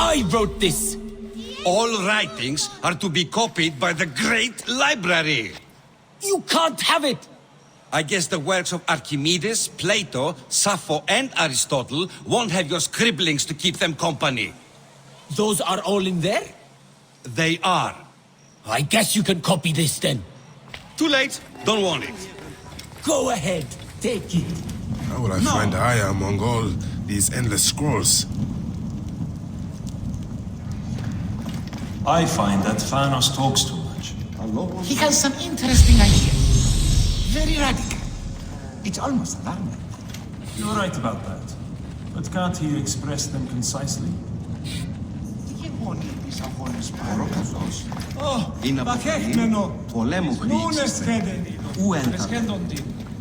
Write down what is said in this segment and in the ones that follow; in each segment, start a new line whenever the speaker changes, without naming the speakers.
I wrote this!
All writings are to be copied by the Great Library.
You can't have it!
I guess the works of Archimedes, Plato, Sappho, and Aristotle won't have your scribblings to keep them company.
Those are all in there?
They are.
I guess you can copy this then.
Too late. Don't want it.
Go ahead, take it.
How will I find Aya among all these endless scrolls?
I find that Thanos talks too much.
He has some interesting ideas. Very radical. It's almost alarming.
You're right about that. But can't he express them concisely?
Είναι αποφυγή πολέμου κρίσης. Ου ένταλε.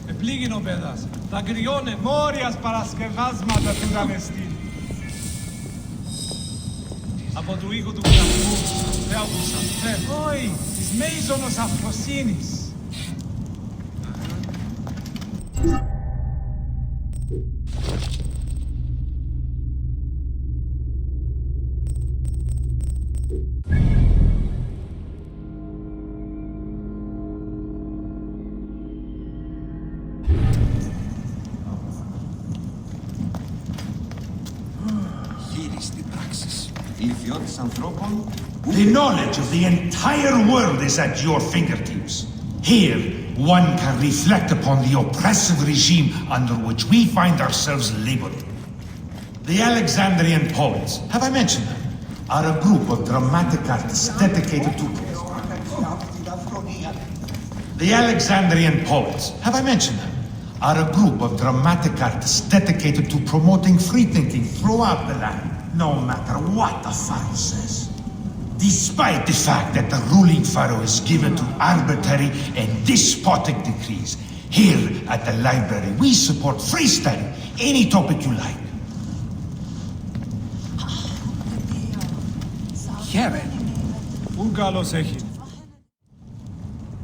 Επλήγην ο παιδάς. Δακρυώνε μόριας παρασκευάσματα του Δανεστή. Από του οίκου του κρατικού, Θεόβουσα, όχι, της μέιζωνος αφροσύνης.
The knowledge of the entire world is at your fingertips. Here, one can reflect upon the oppressive regime under which we find ourselves laboring. The Alexandrian poets, have I mentioned them, are a group of dramatic artists dedicated to... The Alexandrian poets, have I mentioned them, are a group of dramatic artists dedicated to promoting free thinking throughout the land, no matter what the pharaoh says. Despite the fact that the ruling pharaoh is given to arbitrary and despotic decrees, here at the library we support free study, any topic you like.
Heaven.
Ούγκαλος έχει.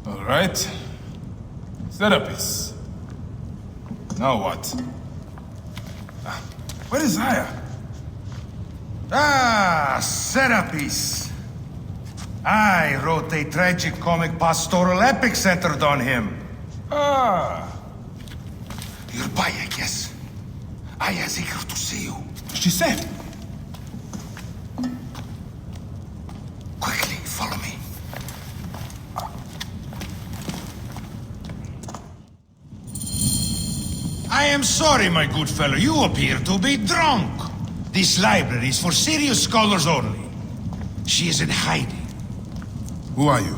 All right. Serapis. Now what? Where is Aya?
Ah, Serapis. I wrote a tragic-comic pastoral epic centered on him.
Ah,
You're by, I guess. Aya's eager to see you.
she said.
Quickly, follow me. I am sorry, my good fellow. You appear to be drunk. This library is for serious scholars only. She is in hiding.
Who are you?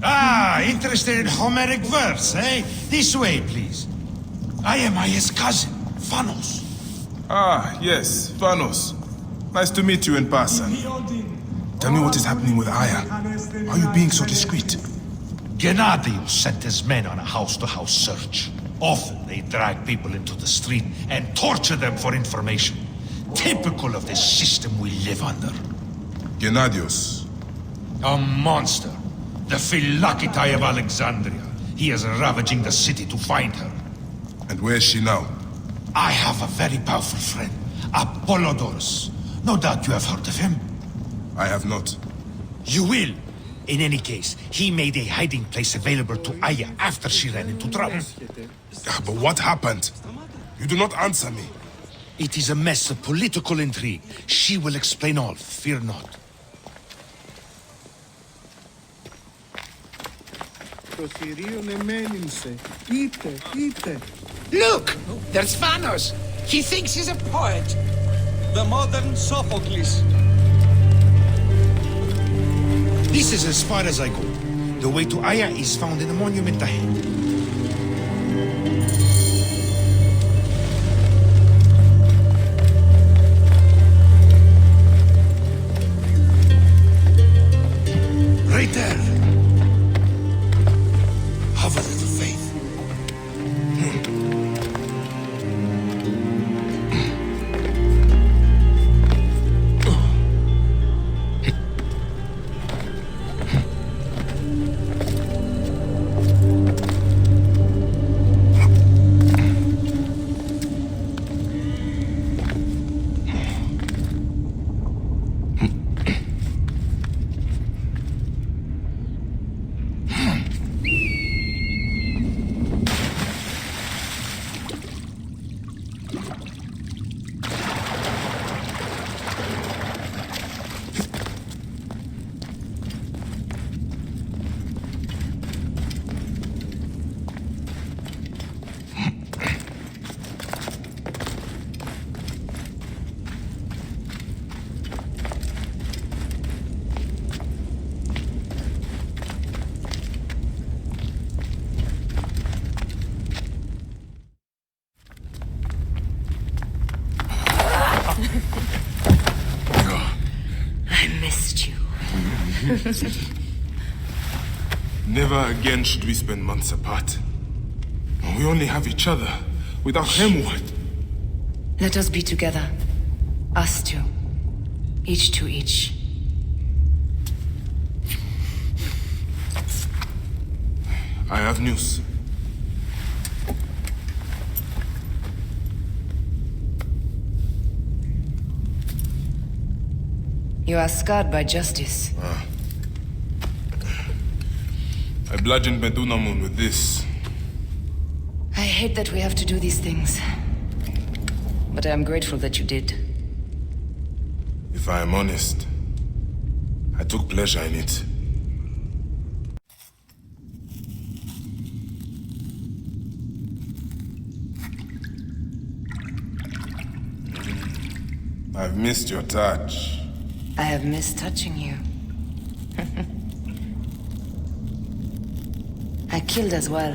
Ah, interested in Homeric verse, eh? This way, please. I am Aya's cousin, Phanos.
Ah, yes, Thanos. Nice to meet you in person. Tell me what is happening with Aya. Why are you being so discreet?
Gennadios sent his men on a house-to-house search. Often they drag people into the street and torture them for information. Typical of the system we live under.
Gennadios.
A monster. The Phylakitai of Alexandria. He is ravaging the city to find her.
And where is she now?
I have a very powerful friend, Apollodorus. No doubt you have heard of him.
I have not.
You will. In any case, he made a hiding place available to Aya after she ran into trouble.
But what happened? You do not answer me.
It is a mess of political intrigue. She will explain all, fear not.
Look! There's Thanos! He thinks he's a poet!
The modern Sophocles.
This is as far as I go. The way to Aya is found in the monument ahead. Right there. Have a little faith.
Never again should we spend months apart. We only have each other. Without him, what?
Let us be together. Us two. Each to each.
I have news.
You are scarred by justice.
I bludgeoned Medunamun with this.
I hate that we have to do these things. But I am grateful that you did.
If I am honest, I took pleasure in it. I've missed your touch.
I have missed touching you. I killed as well.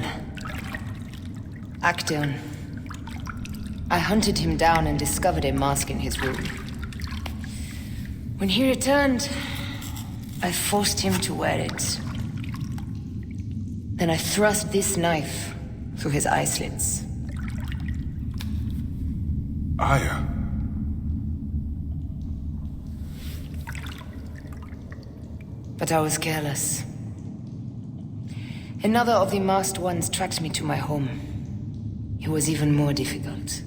Actaeon. I hunted him down and discovered a mask in his room. When he returned, I forced him to wear it. Then I thrust this knife through his eye slits.
Aya.
But I was careless. Another of the masked ones tracked me to my home. It was even more difficult.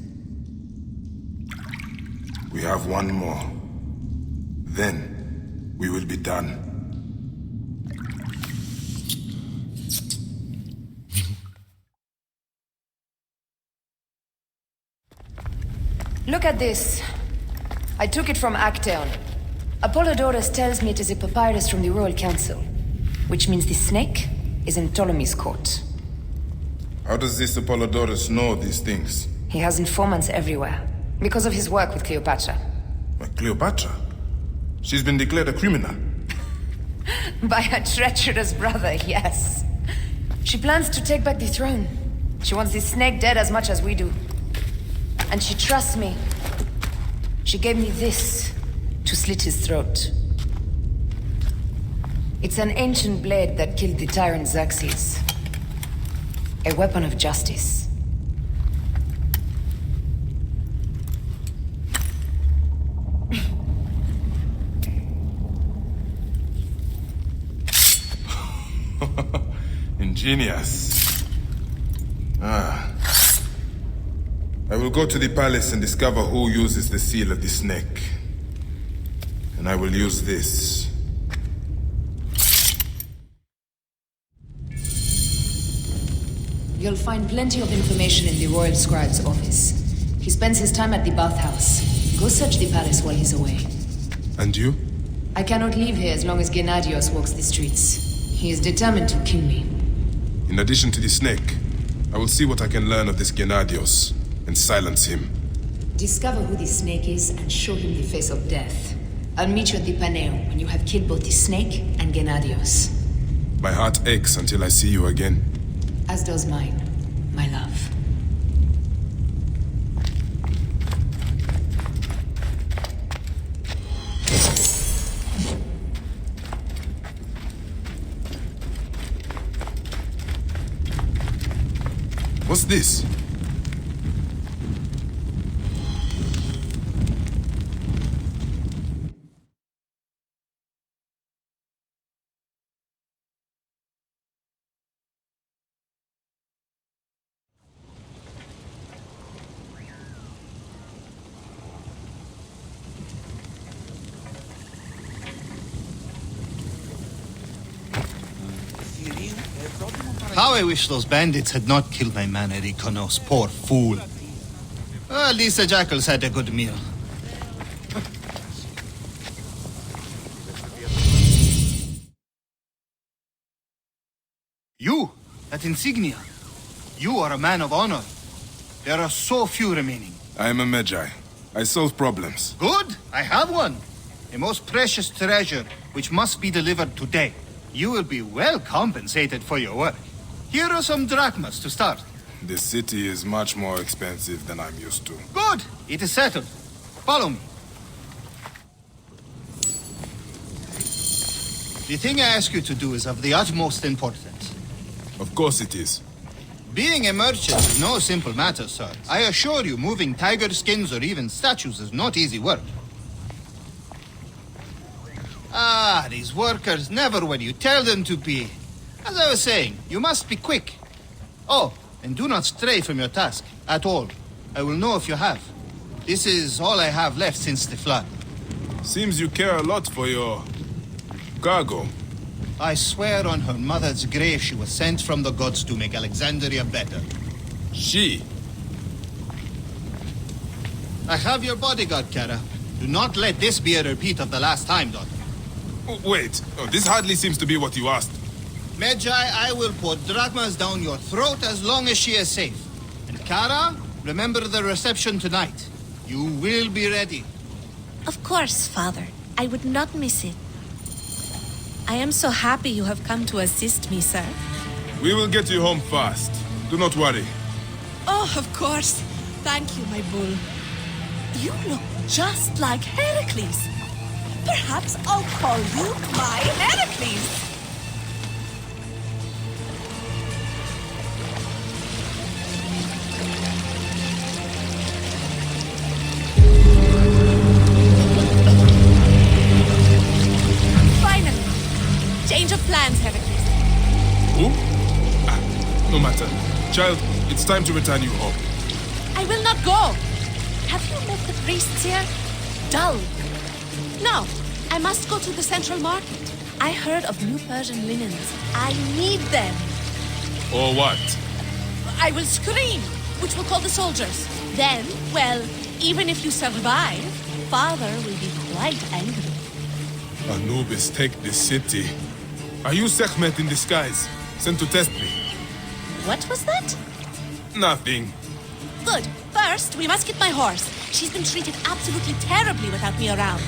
We have one more. Then, we will be done.
Look at this. I took it from Actaeon. Apollodorus tells me it is a papyrus from the Royal Council, which means the snake is in Ptolemy's court.
How does this Apollodorus know these things?
He has informants everywhere, because of his work with Cleopatra.
Cleopatra? She's been declared a criminal.
By her treacherous brother, yes. She plans to take back the throne. She wants the snake dead as much as we do. And she trusts me. She gave me this to slit his throat. It's an ancient blade that killed the tyrant Xerxes. A weapon of justice.
Ingenious. I will go to the palace and discover who uses the seal of the snake. And I will use this.
You'll find plenty of information in the Royal Scribe's office. He spends his time at the bathhouse. Go search the palace while he's away.
And you?
I cannot leave here as long as Gennadios walks the streets. He is determined to kill me.
In addition to the snake, I will see what I can learn of this Gennadios and silence him.
Discover who the snake is and show him the face of death. I'll meet you at the Paneo when you have killed both the snake and Gennadios.
My heart aches until I see you again.
As does mine, my love.
What's this?
How I wish those bandits had not killed my man Erikonos, poor fool. At least the jackals had a good meal. You, that insignia. You are a man of honor. There are so few remaining.
I am a Magi. I solve problems.
Good, I have one. A most precious treasure, which must be delivered today. You will be well compensated for your work. Here are some drachmas to start.
This city is much more expensive than I'm used to.
Good, it is settled. Follow me. The thing I ask you to do is of the utmost importance.
Of course it is.
Being a merchant is no simple matter, sir. I assure you, moving tiger skins or even statues is not easy work. Ah, these workers never when you tell them to be. As I was saying, you must be quick. Oh, and do not stray from your task at all. I will know if you have. This is all I have left since the flood.
Seems you care a lot for your cargo.
I swear on her mother's grave she was sent from the gods to make Alexandria better.
She?
I have your bodyguard, Kara. Do not let this be a repeat of the last time, daughter.
Wait, this hardly seems to be what you asked.
Medjay, I will pour drachmas down your throat as long as she is safe. And Kara, remember the reception tonight. You will be ready.
Of course, Father. I would not miss it. I am so happy you have come to assist me, sir.
We will get you home fast. Do not worry.
Oh, of course. Thank you, my bull. You look just like Heracles. Perhaps I'll call you my Heracles. Finally. Change of plans, Heracles.
Who? No matter. Child, it's time to return you home.
I will not go. Have you met the priests here? Dull. No, I must go to the central market. I heard of new Persian linens. I need them.
Or what?
I will scream, which will call the soldiers. Then, well, even if you survive, Father will be quite angry.
Anubis, take the city. Are you Sekhmet in disguise? Sent to test me?
What was that?
Nothing.
Good. First, we must get my horse. She's been treated absolutely terribly without me around.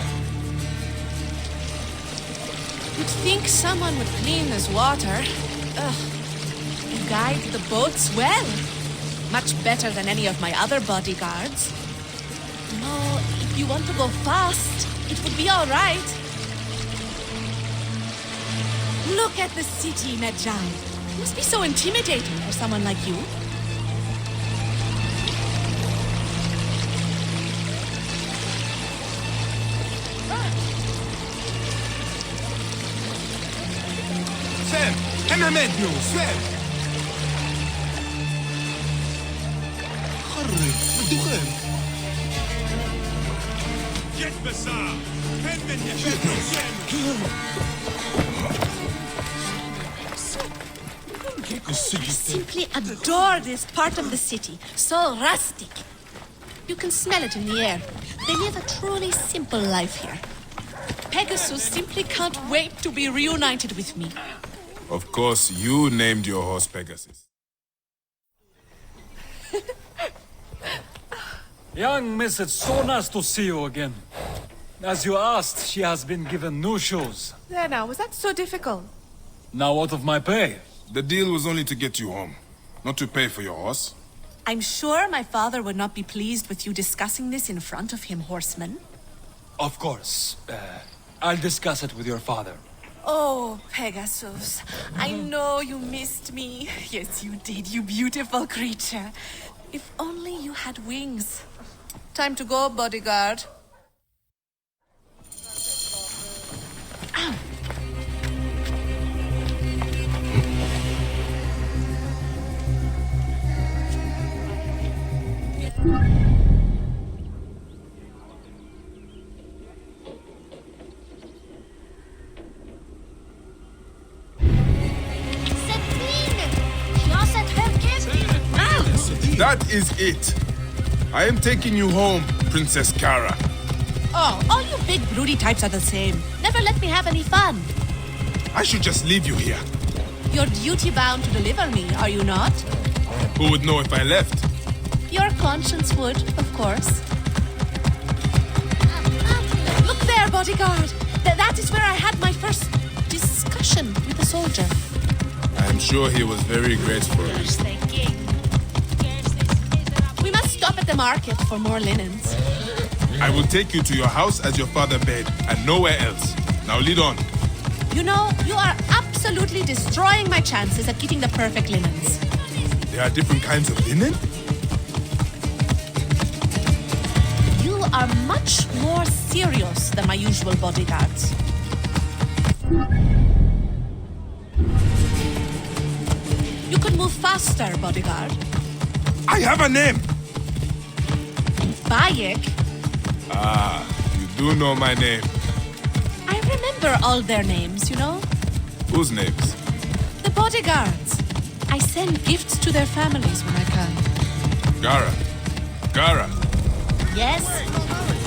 You'd think someone would clean this water. Ugh. You guide the boats well. Much better than any of my other bodyguards. No, if you want to go fast, it would be all right. Look at the city, Medjay. It must be so intimidating for someone like you.
Sam! أنا مدنو! سام! خرج الدخان! جد بسام! فين من
I simply adore this part of the city. So rustic. You can smell it in the air. They live a truly simple life here. Pegasus simply can't wait to be reunited with me.
Of course, you named your horse Pegasus.
Young miss, it's so nice to see you again. As you asked, she has been given new shoes.
There now, was that so difficult?
Now out of my pay.
The deal was only to get you home, not to pay for your horse.
I'm sure my father would not be pleased with you discussing this in front of him, horseman.
Of course. I'll discuss it with your father.
Oh, Pegasus, I know you missed me. Yes, you did, you beautiful creature. If only you had wings.
Time to go, bodyguard.
Ow.
That is it. I am taking you home, Princess Kara.
Oh, all you big broody types are the same. Never let me have any fun.
I should just leave you here.
You're duty-bound to deliver me, are you not?
Who would know if I left?
Your conscience would, of course. Look there, bodyguard. That is where I had my first discussion with a soldier.
I am sure he was very grateful.
We must stop at the market for more linens.
I will take you to your house as your father bade, and nowhere else. Now lead on.
You know, you are absolutely destroying my chances at getting the perfect linens.
There are different kinds of linen?
You are much more serious than my usual bodyguards. You could move faster, bodyguard.
I have a name!
Bayek?
Ah, you do know my name.
I remember all their names, you know?
Whose names?
The bodyguards. I send gifts to their families when I can.
Gara,
Yes?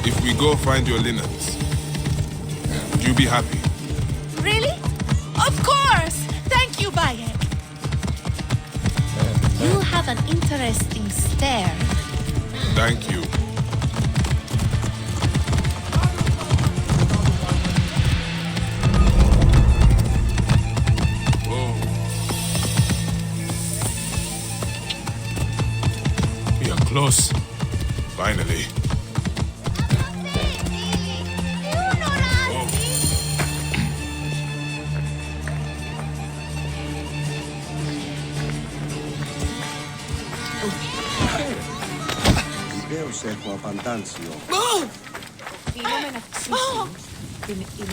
if we go find your linens, would you be happy?
Really? Of course! Thank you, Bayek. You have an interesting stare.
Thank you. Whoa. We are close. Finally.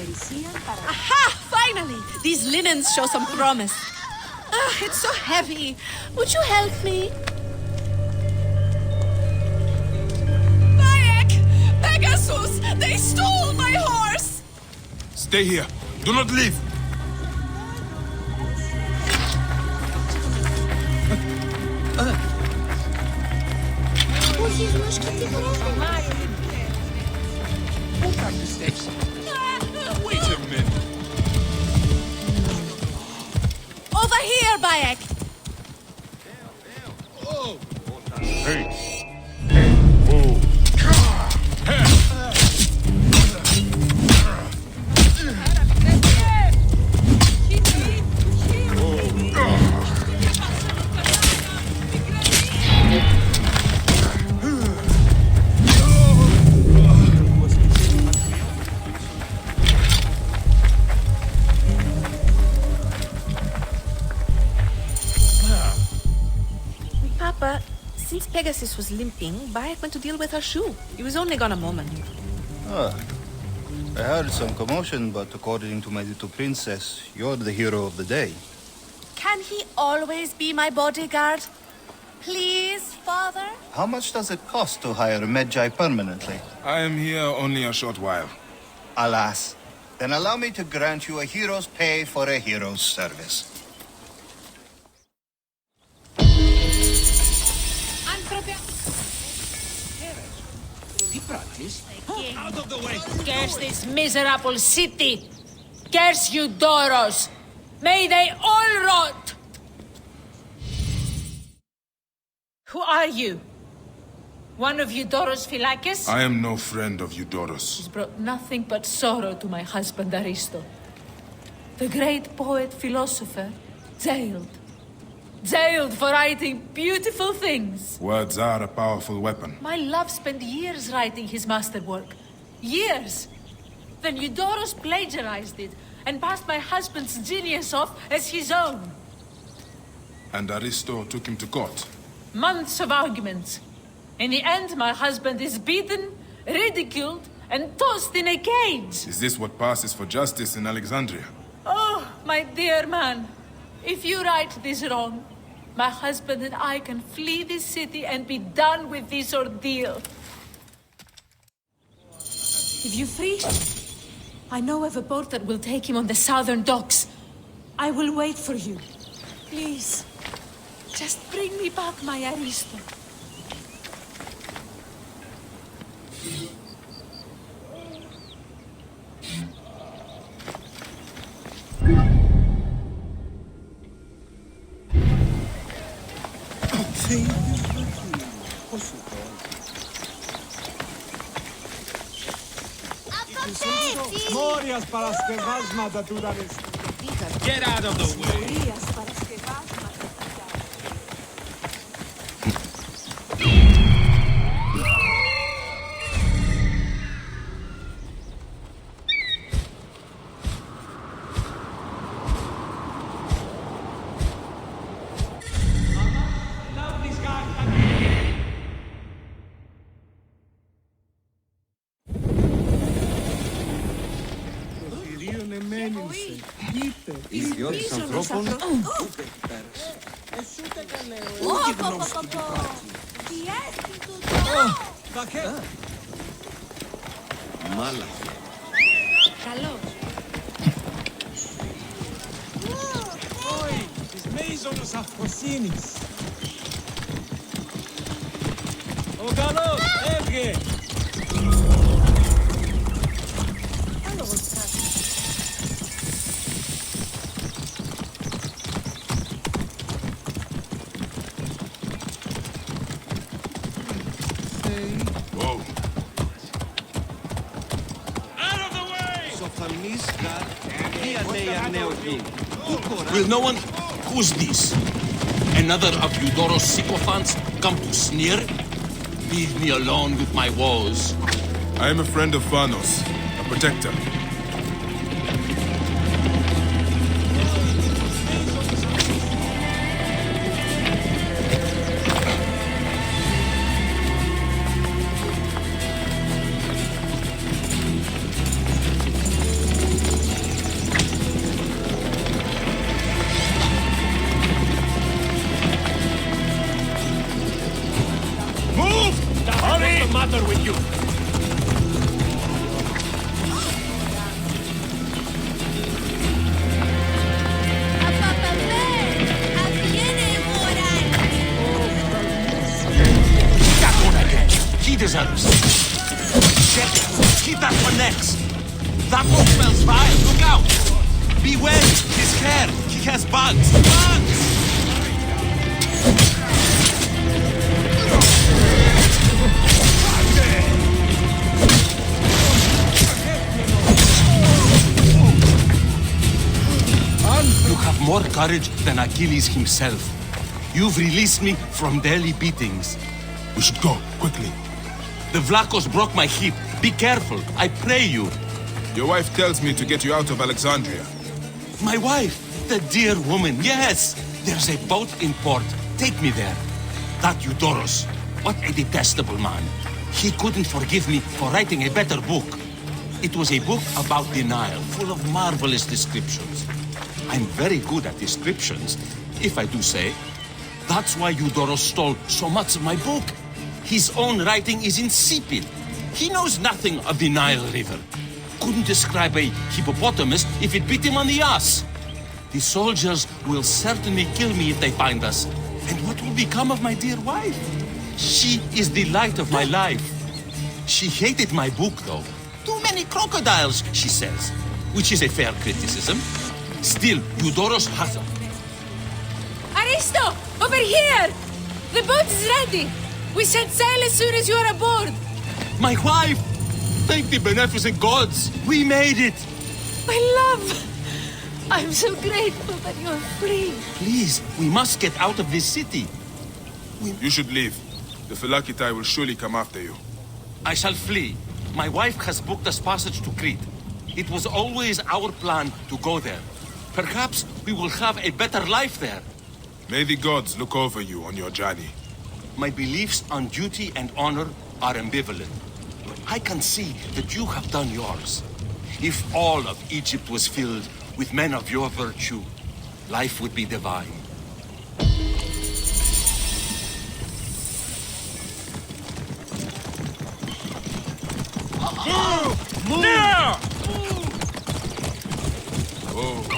Aha! Finally! These linens show some promise. Ah, it's so heavy. Would you help me? Bayek! Pegasus! They stole my horse!
Stay here. Do not leave.
Wait a minute. Over here, Bayek! Papa, since Pegasus was limping, Bayek went to deal with her shoe. He was only gone a moment.
Ah, I heard some commotion, but according to my little princess, you're the hero of the day.
Can he always be my bodyguard? Please, father?
How much does it cost to hire a Medjay permanently?
I am here only a short while.
Alas. Then allow me to grant you a hero's pay for a hero's service.
Out of the way!
Curse this miserable city! Curse Eudoros! May they all rot! Who are you? One of Eudoros Phylakes?
I am no friend of Eudoros.
He's brought nothing but sorrow to my husband Aristo. The great poet philosopher, jailed. Jailed for writing beautiful things.
Words are a powerful weapon.
My love spent years writing his masterwork. Years! Then Eudoros plagiarized it and passed my husband's genius off as his own.
And Aristo took him to court.
Months of arguments. In the end, my husband is beaten, ridiculed, and tossed in a cage.
Is this what passes for justice in Alexandria?
Oh, my dear man. If you right this wrong, my husband and I can flee this city and be done with this ordeal. If you free him, I know of a boat that will take him on the southern docks. I will wait for you. Please, just bring me back my Aristo.
Μόριας παρασκευάσματα του
Get out of the way!
Ιδιώτης ανθρώπων, ούτε εκεί πέρασε. Όχι γνώση του πράτη. Μάλα.
Καλώς.
Όχι, της Μέιζονος Αφροσύνης. Ο καλός, έβγε.
Σοφθαλμής γαρ, μία νέα νεογή.
Will no one... Who's this? Another of Eudoros sycophants come to sneer? Leave me alone with my woes.
I am a friend of Vanos, a protector.
What's the matter with you?
He deserves it. Check. Keep that for next. That one smells vile. Look out. Beware. His hair. He has bugs. Bugs! You have more courage than Achilles himself. You've released me from daily beatings.
We should go, quickly.
The Vlachos broke my hip. Be careful, I pray you.
Your wife tells me to get you out of Alexandria.
My wife, the dear woman, yes. There's a boat in port. Take me there. That Eudoros, what a detestable man. He couldn't forgive me for writing a better book. It was a book about the Nile, full of marvelous descriptions. I'm very good at descriptions, if I do say. That's why Eudoros stole so much of my book. His own writing is insipid. He knows nothing of the Nile River. Couldn't describe a hippopotamus if it bit him on the ass. The soldiers will certainly kill me if they find us. And what will become of my dear wife? She is the light of my life. She hated my book, though. Too many crocodiles, she says, which is a fair criticism. Still, Eudoros has...
Aristo! Over here! The boat is ready! We set sail as soon as you are aboard!
My wife! Thank the beneficent gods! We made it!
My love! I'm so grateful that you're free.
Please, we must get out of this city.
You should leave. The Phylakitai will surely come after you.
I shall flee. My wife has booked us passage to Crete. It was always our plan to go there. Perhaps we will have a better life there.
May the gods look over you on your journey.
My beliefs on duty and honor are ambivalent. But I can see that you have done yours. If all of Egypt was filled with men of your virtue, life would be divine.
Move!
Now!
Oh.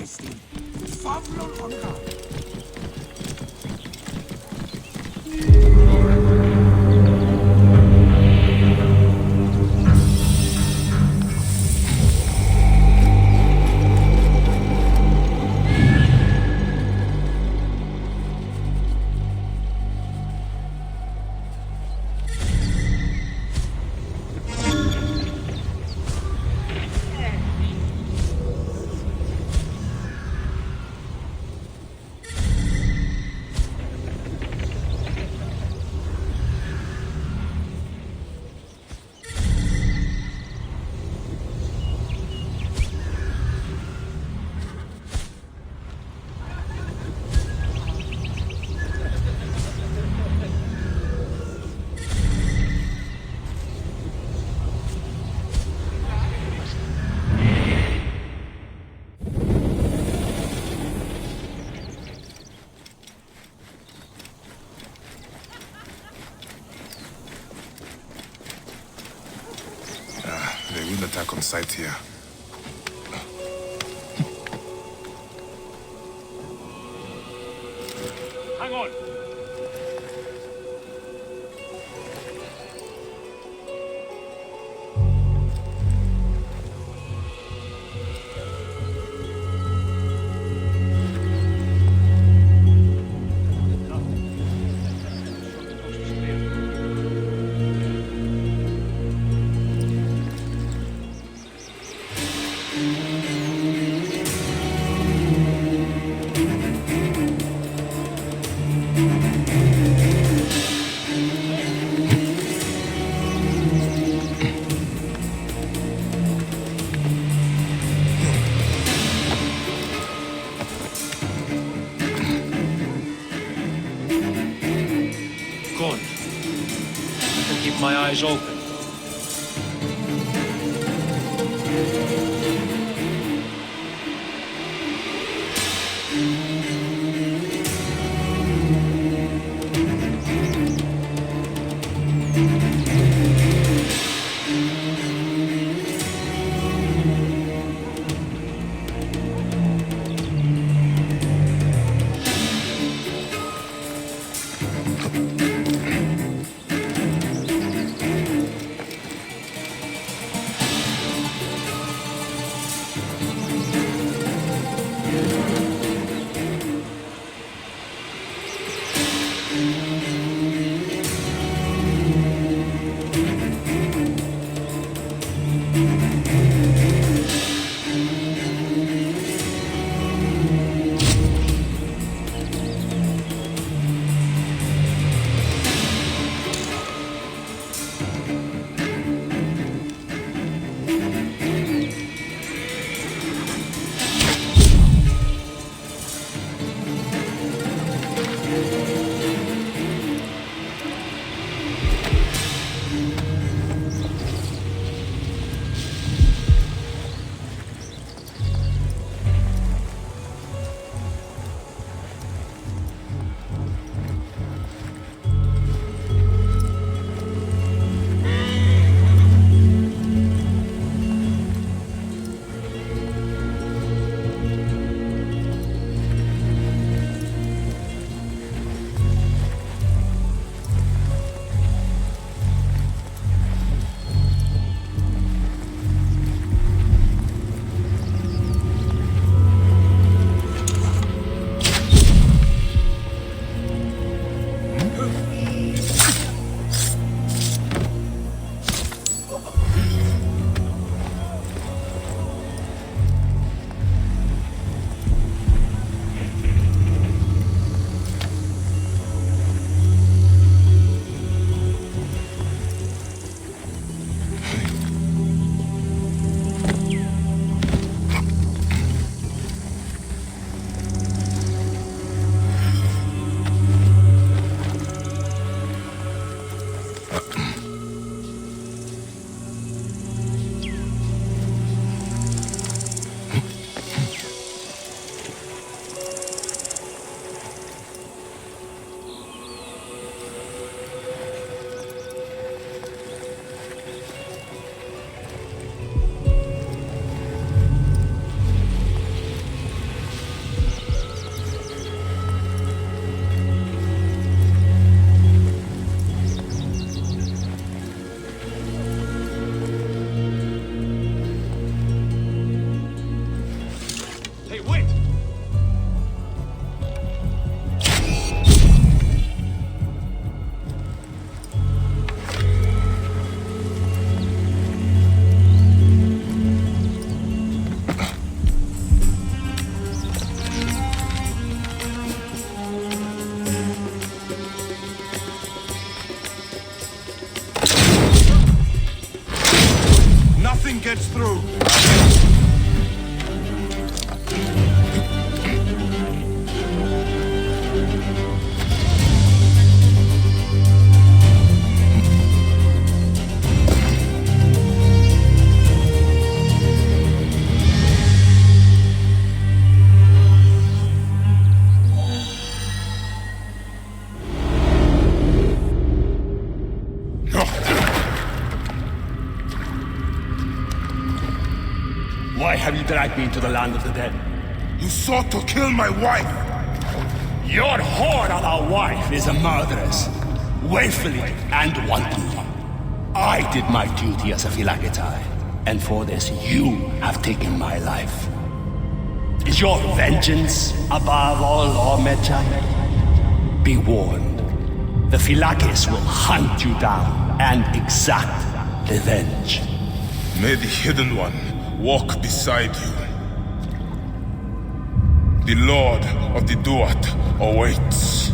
Majesty. Favlon Onga.
They will attack on sight here.
Hang on.
Good. I can keep my eyes open.
nothing gets through.
Why have you dragged me into the land of the dead?
You sought to kill my wife.
Your whore of a wife is a murderess, willfully and wantonly. I did my duty as a Philagetai, and for this you have taken my life. Is your vengeance above all law, Medjay? Be warned, the Philakes will hunt you down and exact revenge.
May the Hidden One walk beside you. The Lord of the Duat awaits.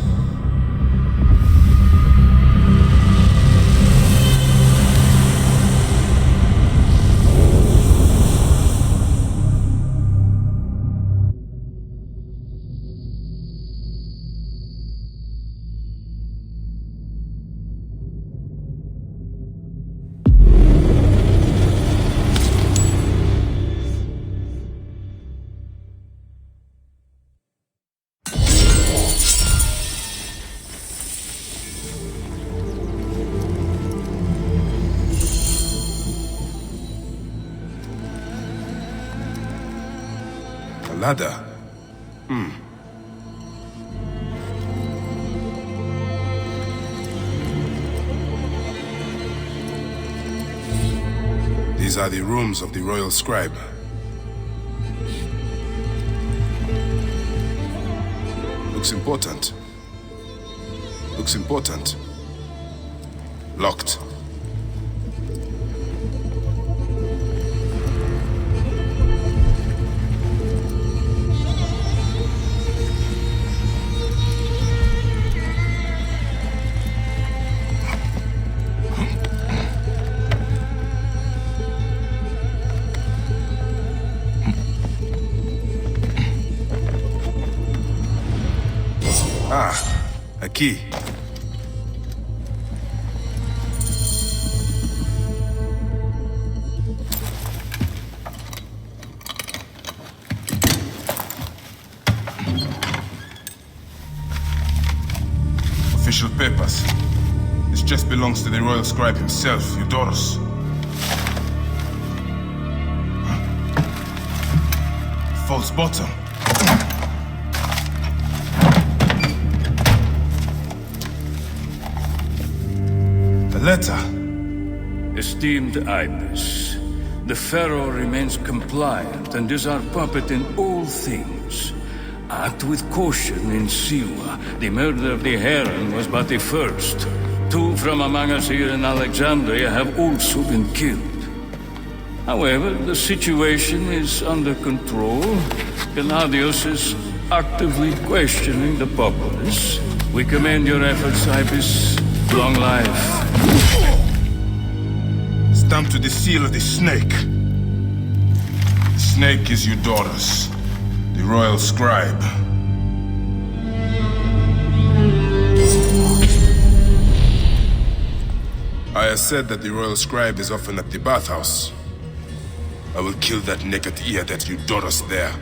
Ladder. These are the rooms of the royal scribe. Looks important. Looks important. Locked. A key. Official papers. This just belongs to the royal scribe himself, Eudorus. False bottom. Letter.
Esteemed Ibis, the Pharaoh remains compliant and is our puppet in all things. Act with caution in Siwa. The murder of the Heron was but the first. 2 from among us here in Alexandria have also been killed. However, the situation is under control. Gennadios is actively questioning the populace. We commend your efforts, Ibis. Long life.
Stamped with the seal of the snake. The snake is Eudorus, the royal scribe. Aya said that the royal scribe is often at the bathhouse. I will kill that naked ear that Eudorus there.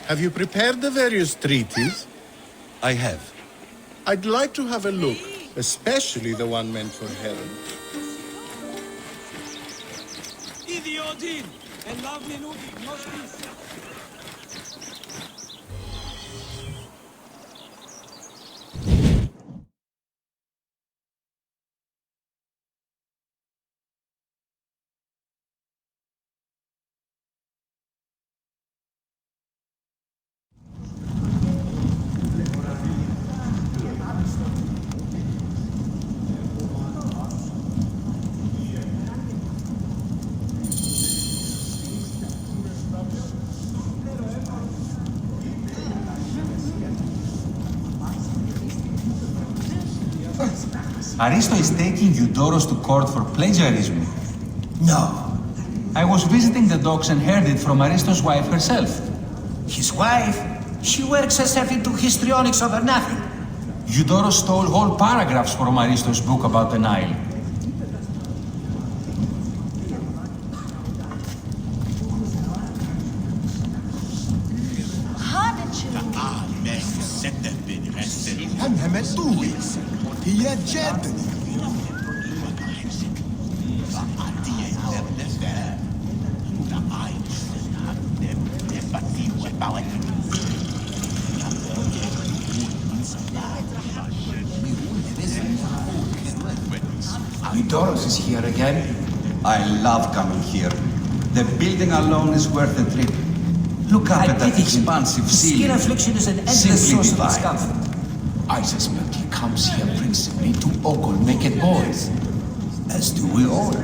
Have you prepared the various treaties?
I have.
I'd like to have a look, especially the one meant for Helen.
Idiodin! And lovely looking, justice!
Aristo is taking Eudoros to court for plagiarism.
No.
I was visiting the docks and heard it from Aristo's wife herself.
His wife? She works herself into histrionics over nothing.
Eudoros stole whole paragraphs from Aristo's book about the Nile.
Eudoros is here again.
I love coming here. The building alone is worth the trip. Look up at that expansive ceiling.
Skin affliction is an endless source of
divine.
discomfort. I suspect he comes here principally to ogle naked boys.
As do we all.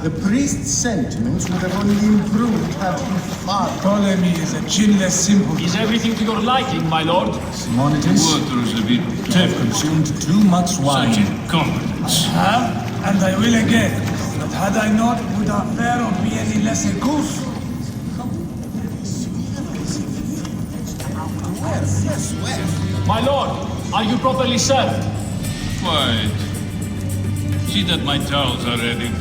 The priest's sentiments would have only improved had he fought.
Ptolemy is a chinless symbol.
Is everything to your liking, my lord?
Simonides, they've consumed too much wine.
Such incompetence.
And I will again. But had I not, would our pharaoh be any less a goose?
My lord, are you properly served?
Quiet. See that my towels are ready.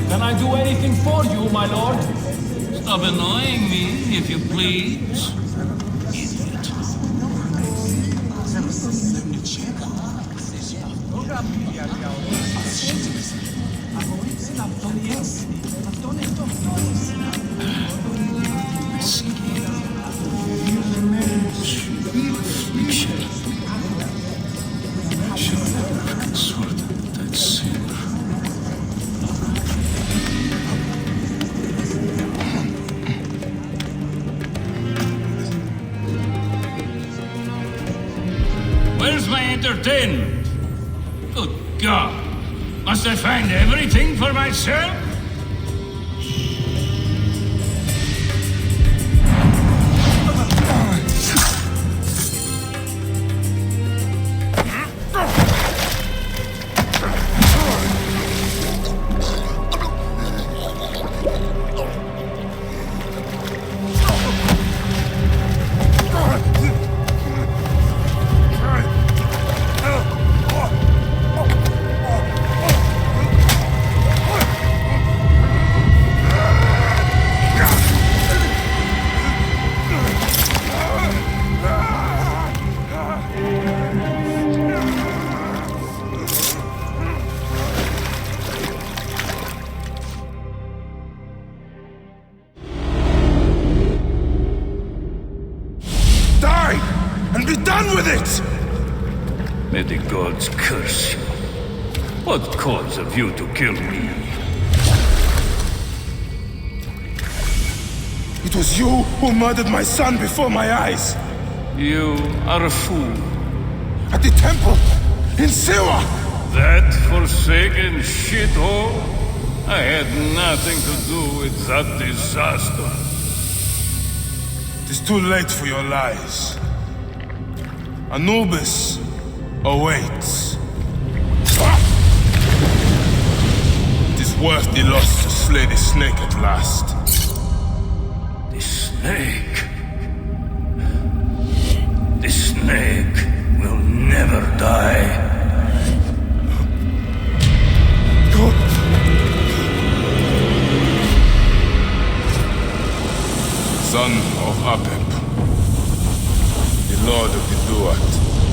Can I do anything for you, my lord?
Stop annoying me, if you please. Where's my entertainment? Good God! Must I find everything for myself?
And be done with it!
May the gods curse you. What cause have you to kill me?
It was you who murdered my son before my eyes.
You are a fool.
At the temple, in Siwa!
That forsaken shithole? I had nothing to do with that disaster.
It is too late for your lies. Anubis awaits. It is worth the loss to slay the snake at last.
The snake. The snake will never die.
Son of Apep, the Lord of the Duat,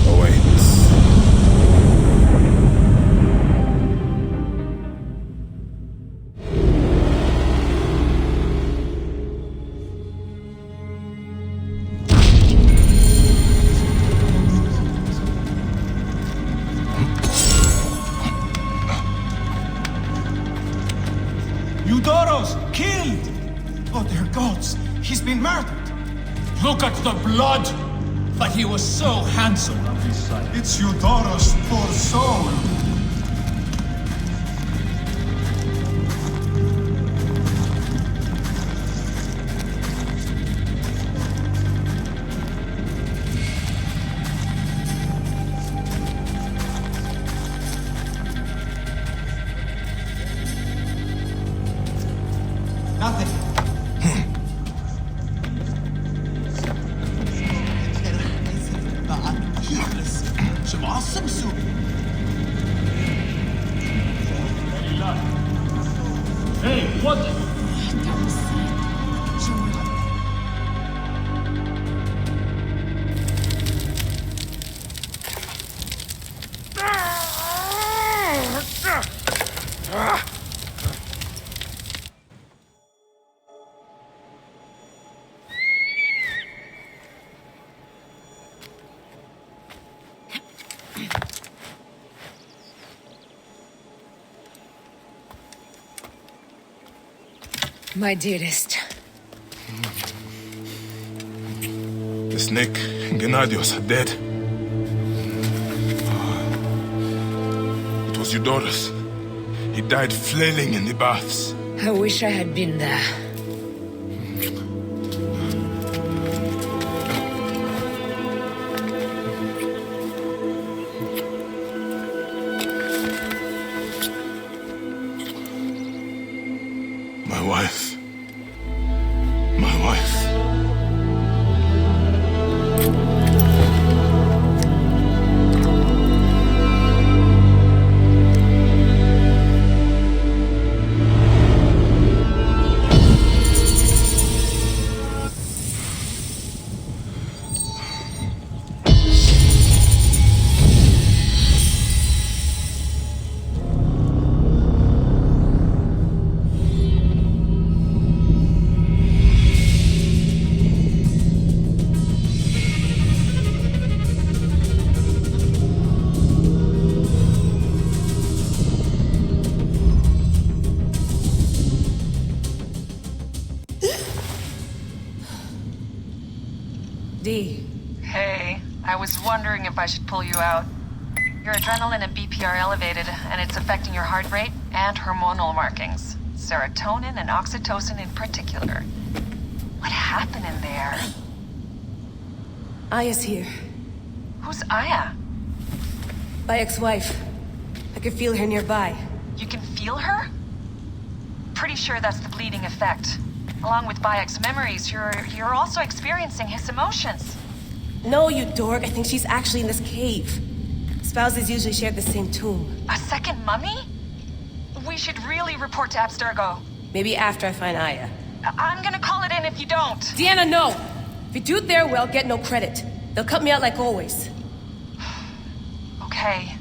awaits.
Eudoros, killed!
Oh, dear gods! He's been murdered! Look at the blood! But he was so handsome.
It's Eudoros, poor soul.
Nothing.
Hey, what the...
My dearest.
The snake and Gennadios are dead. It was Eudoros. He died flailing in the baths.
I wish I had been there.
My wife. My wife.
Dee.
Hey, I was wondering if I should pull you out. Your adrenaline and BP are elevated, and it's affecting your heart rate and hormonal markings. Serotonin and oxytocin in particular. What happened in there?
Aya's here.
Who's Aya?
My ex-wife. I could feel her nearby.
You can feel her? Pretty sure that's the bleeding effect. Along with Bayek's memories, you're also experiencing his emotions.
No, you dork. I think she's actually in this cave. Spouses usually share the same tomb.
A second mummy? We should really report to Abstergo.
Maybe after I find Aya.
I'm gonna call it in if you don't.
Deanna, no! If you do it there, well, get no credit. They'll cut me out like always.
Okay.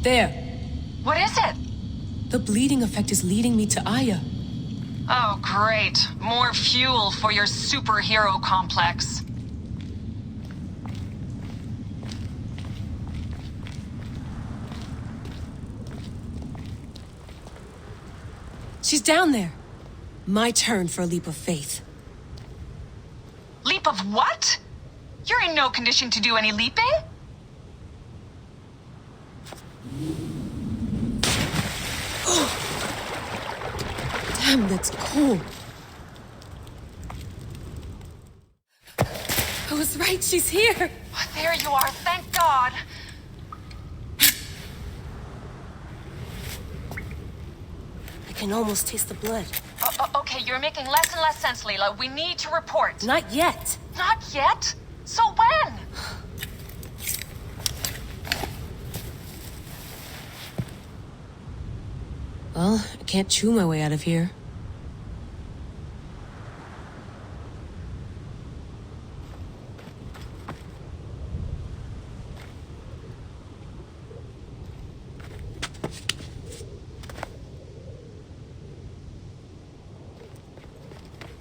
There.
What is it?
The bleeding effect is leading me to Aya.
Oh, great. More fuel for your superhero complex.
She's down there. My turn for a leap of faith.
Leap of what? You're in no condition to do any leaping?
Damn, that's cool. I was right, she's here.
there you are, thank God.
I can almost taste the blood.
Okay, you're making less and less sense, Leela. We need to report.
Not yet.
Not yet? So when?
Well, I can't chew my way out of here.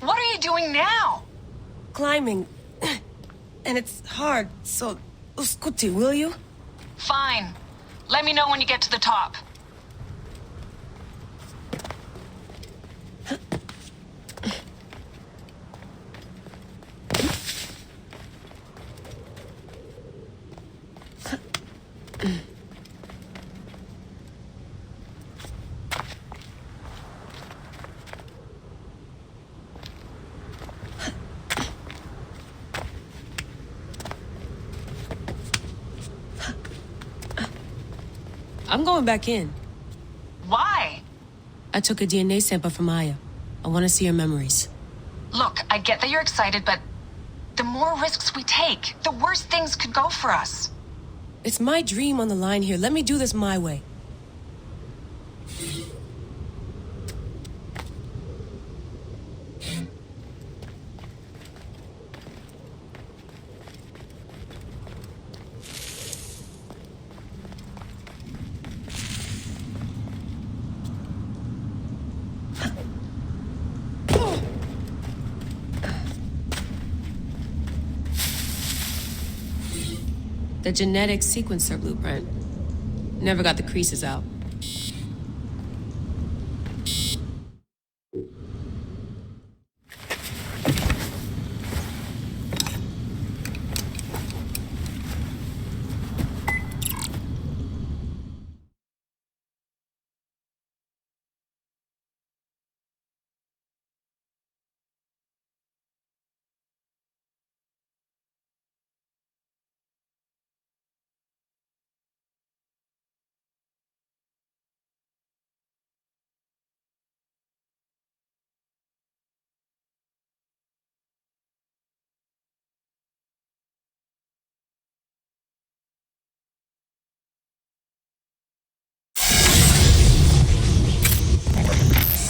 What are you doing now?
Climbing. And it's hard, so... Scuti, will you?
Fine. Let me know when you get to the top.
I'm going back in.
Why?
I took a DNA sample from Aya. I want to see her memories.
Look, I get that you're excited, but the more risks we take, the worse things could go for us.
It's my dream on the line here. Let me do this my way. The genetic sequencer blueprint. Never got the creases out.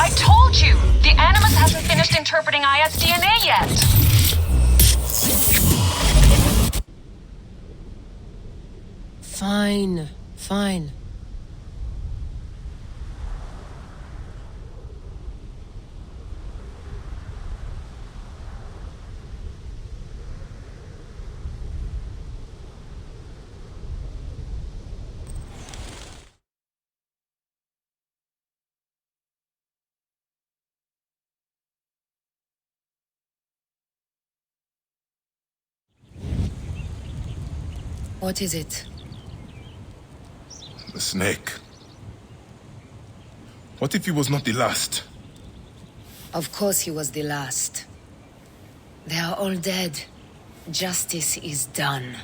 I told you! The Animus hasn't finished interpreting Aya's DNA yet!
Fine. Fine.
What is it?
The snake. What if he was not the last?
Of course he was the last. They are all dead. Justice is done.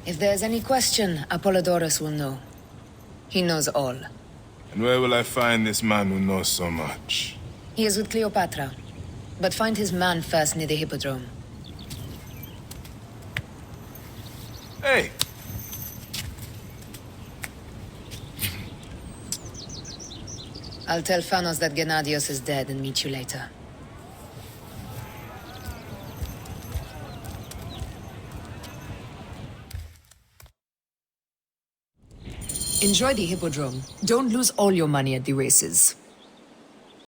If there's any question, Apollodorus will know. He knows all.
And where will I find this man who knows so much?
He is with Cleopatra. But find his man first near the Hippodrome.
Hey!
I'll tell Phanos that Gennadios is dead and meet you later. Enjoy the Hippodrome. Don't lose all your money at the races.